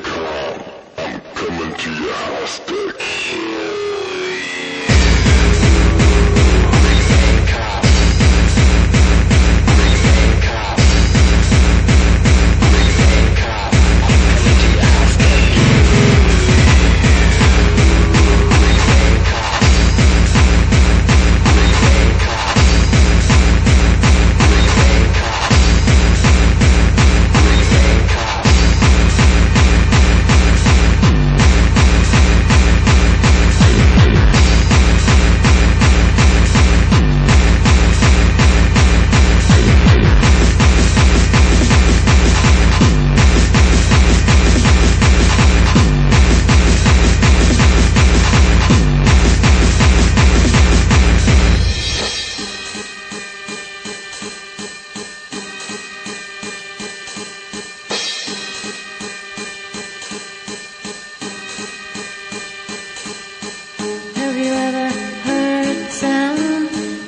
calm. I'm coming to your house deck. Have you ever heard the sound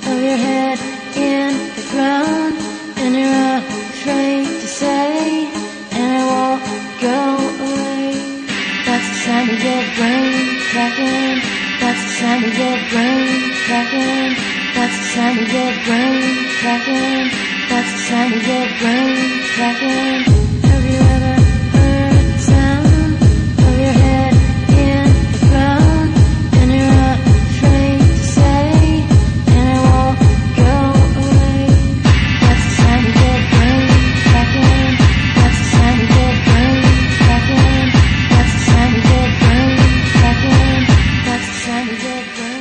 of your head in the ground? And you're afraid to say, and it won't go away. That's the sound of your brain cracking. That's the sound of your brain cracking. That's the sound of your brain cracking. That's the sound of your brain cracking. Have you ever heard the sound of your head in the ground? And you're afraid to say, and it won't go away. That's the sound of your brain cracking. That's the sound of your brain cracking. That's the sound of your brain cracking. That's the sound of your brain.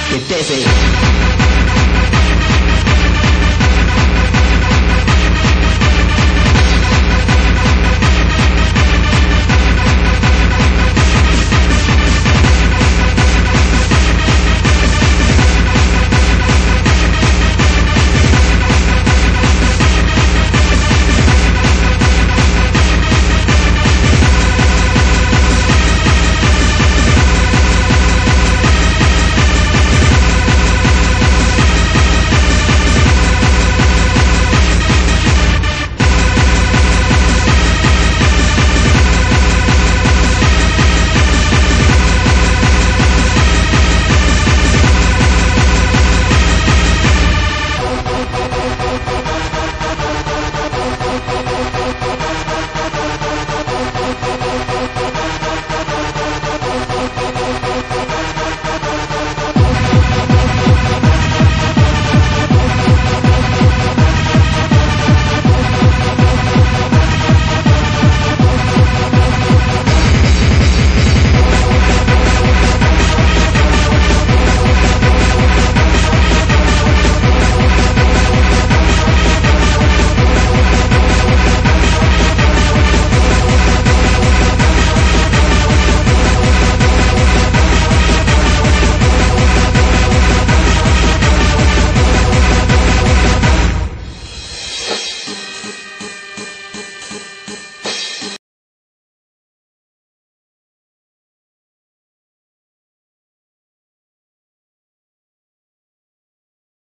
Get dizzy.